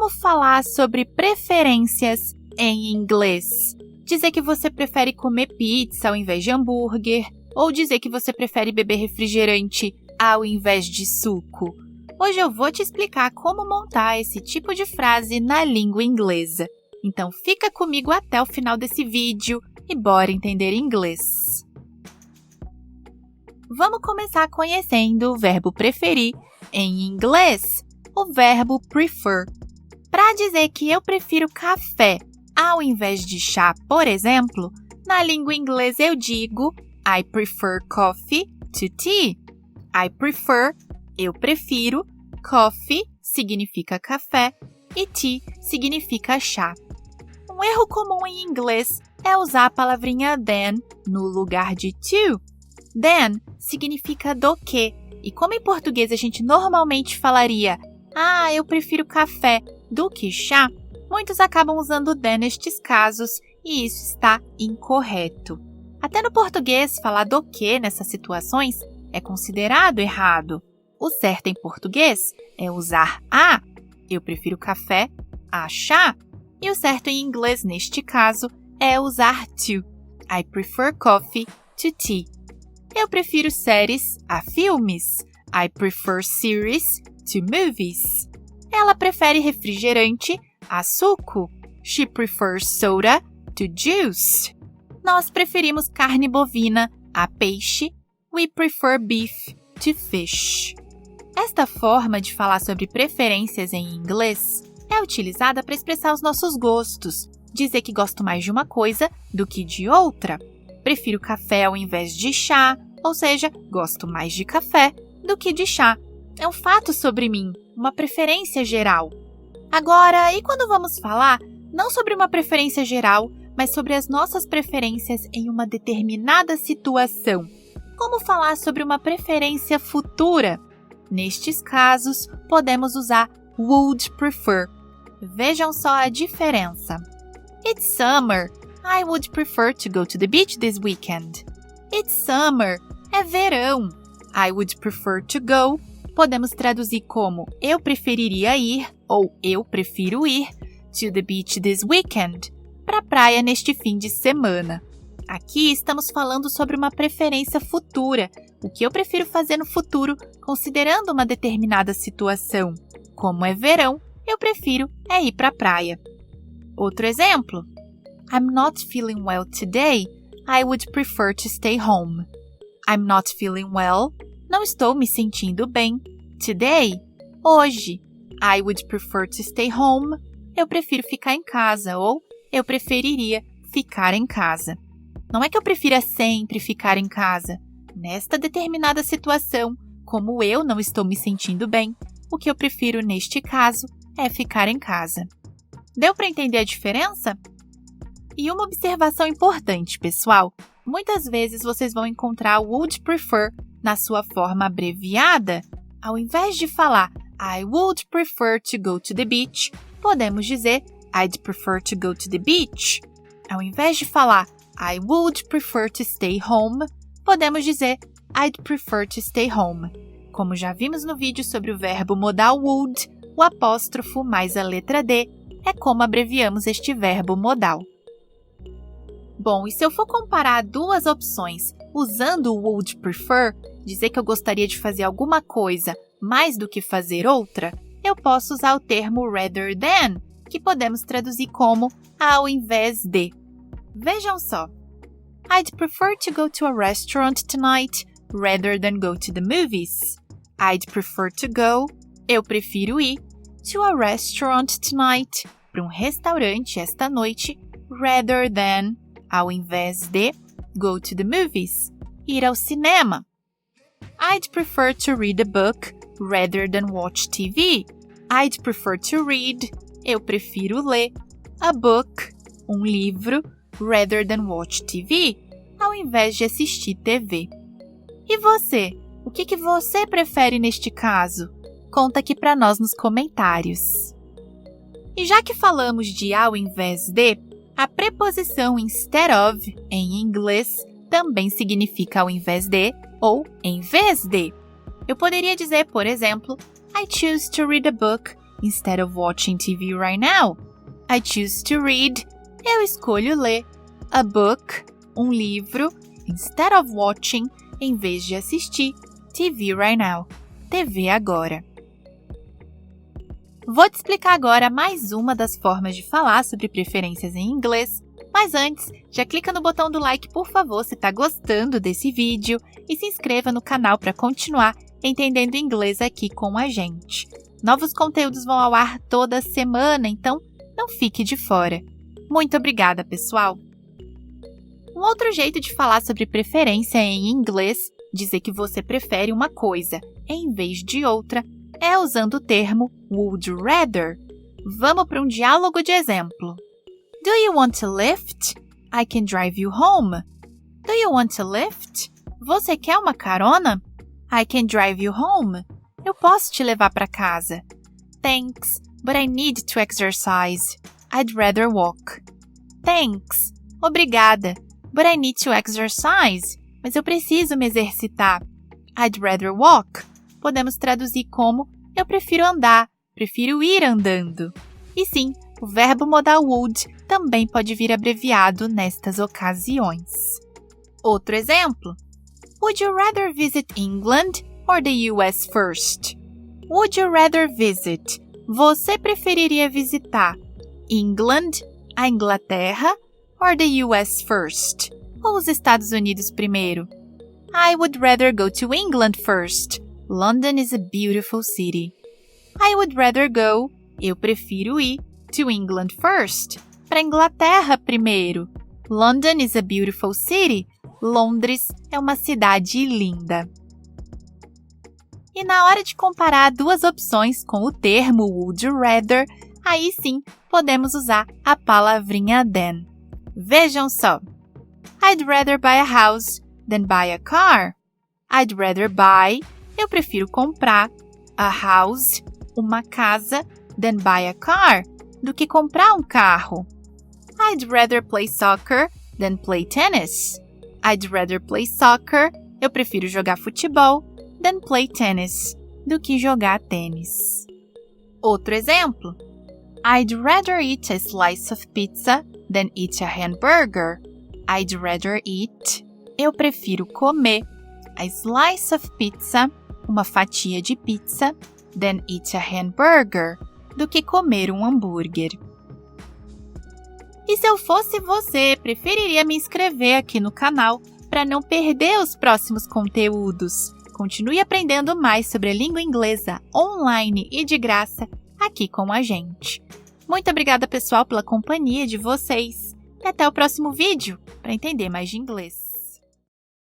Como falar sobre preferências em inglês? Dizer que você prefere comer pizza ao invés de hambúrguer, ou dizer que você prefere beber refrigerante ao invés de suco. Hoje eu vou te explicar como montar esse tipo de frase na língua inglesa. Então fica comigo até o final desse vídeo e bora entender inglês. Vamos começar conhecendo o verbo preferir em inglês, o verbo prefer. Para dizer que eu prefiro café ao invés de chá, por exemplo, na língua inglesa eu digo I prefer coffee to tea. I prefer, eu prefiro, coffee significa café e tea significa chá. Um erro comum em inglês é usar a palavrinha than no lugar de to. Than significa do que, e como em português a gente normalmente falaria eu prefiro café do que chá, muitos acabam usando than nestes casos e isso está incorreto. Até no português, falar do que nessas situações é considerado errado. O certo em português é usar a. Eu prefiro café a chá. E o certo em inglês, neste caso, é usar to. I prefer coffee to tea. Eu prefiro séries a filmes. I prefer series to movies. Ela prefere refrigerante a suco. She prefers soda to juice. Nós preferimos carne bovina a peixe. We prefer beef to fish. Esta forma de falar sobre preferências em inglês é utilizada para expressar os nossos gostos, dizer que gosto mais de uma coisa do que de outra. Prefiro café ao invés de chá, ou seja, gosto mais de café do que de chá. É um fato sobre mim, uma preferência geral. Agora, e quando vamos falar não sobre uma preferência geral, mas sobre as nossas preferências em uma determinada situação? Como falar sobre uma preferência futura? Nestes casos, podemos usar would prefer. Vejam só a diferença. It's summer. I would prefer to go to the beach this weekend. It's summer. É verão. I would prefer to go. Podemos traduzir como eu preferiria ir ou eu prefiro ir to the beach this weekend. Para a praia neste fim de semana. Aqui estamos falando sobre uma preferência futura, o que eu prefiro fazer no futuro considerando uma determinada situação. Como é verão, eu prefiro ir para a praia. Outro exemplo. I'm not feeling well today. I would prefer to stay home. I'm not feeling well. Não estou me sentindo bem. Today, hoje. I would prefer to stay home. Eu prefiro ficar em casa ou eu preferiria ficar em casa. Não é que eu prefira sempre ficar em casa. Nesta determinada situação, como eu não estou me sentindo bem, o que eu prefiro neste caso é ficar em casa. Deu para entender a diferença? E uma observação importante, pessoal. Muitas vezes vocês vão encontrar o would prefer na sua forma abreviada. Ao invés de falar I would prefer to go to the beach, podemos dizer I'd prefer to go to the beach. Ao invés de falar I would prefer to stay home, podemos dizer I'd prefer to stay home. Como já vimos no vídeo sobre o verbo modal would, o apóstrofo mais a letra D é como abreviamos este verbo modal. Bom, e se eu for comparar duas opções usando o would prefer, dizer que eu gostaria de fazer alguma coisa mais do que fazer outra, eu posso usar o termo rather than, que podemos traduzir como ao invés de. Vejam só. I'd prefer to go to a restaurant tonight rather than go to the movies. I'd prefer to go, eu prefiro ir, to a restaurant tonight, para um restaurante esta noite, rather than, ao invés de, go to the movies, ir ao cinema. I'd prefer to read a book rather than watch TV. I'd prefer to read, eu prefiro ler, a book, um livro, rather than watch TV, ao invés de assistir TV. E você? O que você prefere neste caso? Conta aqui para nós nos comentários. E já que falamos de ao invés de, a preposição instead of, em inglês, também significa ao invés de ou em vez de. Eu poderia dizer, por exemplo, I choose to read a book instead of watching TV right now. I choose to read. Eu escolho ler. A book, um livro, instead of watching, em vez de assistir. TV right now. TV agora. Vou te explicar agora mais uma das formas de falar sobre preferências em inglês, mas antes, já clica no botão do like, por favor, se está gostando desse vídeo e se inscreva no canal para continuar entendendo inglês aqui com a gente. Novos conteúdos vão ao ar toda semana, então não fique de fora. Muito obrigada, pessoal! Um outro jeito de falar sobre preferência em inglês, dizer que você prefere uma coisa em vez de outra, é usando o termo would rather. Vamos para um diálogo de exemplo. Do you want a lift? I can drive you home. Do you want a lift? Você quer uma carona? I can drive you home. Eu posso te levar para casa. Thanks, but I need to exercise. I'd rather walk. Thanks, obrigada, but I need to exercise. Mas eu preciso me exercitar. I'd rather walk. Podemos traduzir como eu prefiro andar, prefiro ir andando. E sim, o verbo modal would também pode vir abreviado nestas ocasiões. Outro exemplo. Would you rather visit England or the US first? Would you rather visit? Você preferiria visitar England, a Inglaterra, or the US first? Ou os Estados Unidos primeiro? I would rather go to England first. London is a beautiful city. I would rather go, eu prefiro ir, to England first. Para a Inglaterra primeiro. London is a beautiful city. Londres é uma cidade linda. E na hora de comparar duas opções com o termo would rather, aí sim podemos usar a palavrinha than. Vejam só. I'd rather buy a house than buy a car. I'd rather buy, eu prefiro comprar, a house, uma casa, than buy a car, do que comprar um carro. I'd rather play soccer than play tennis. I'd rather play soccer, eu prefiro jogar futebol, than play tennis, do que jogar tênis. Outro exemplo. I'd rather eat a slice of pizza than eat a hamburger. I'd rather eat, eu prefiro comer, a slice of pizza, uma fatia de pizza, than eat a hamburger, do que comer um hambúrguer. E se eu fosse você, preferiria me inscrever aqui no canal para não perder os próximos conteúdos. Continue aprendendo mais sobre a língua inglesa online e de graça aqui com a gente. Muito obrigada, pessoal, pela companhia de vocês. E até o próximo vídeo para entender mais de inglês.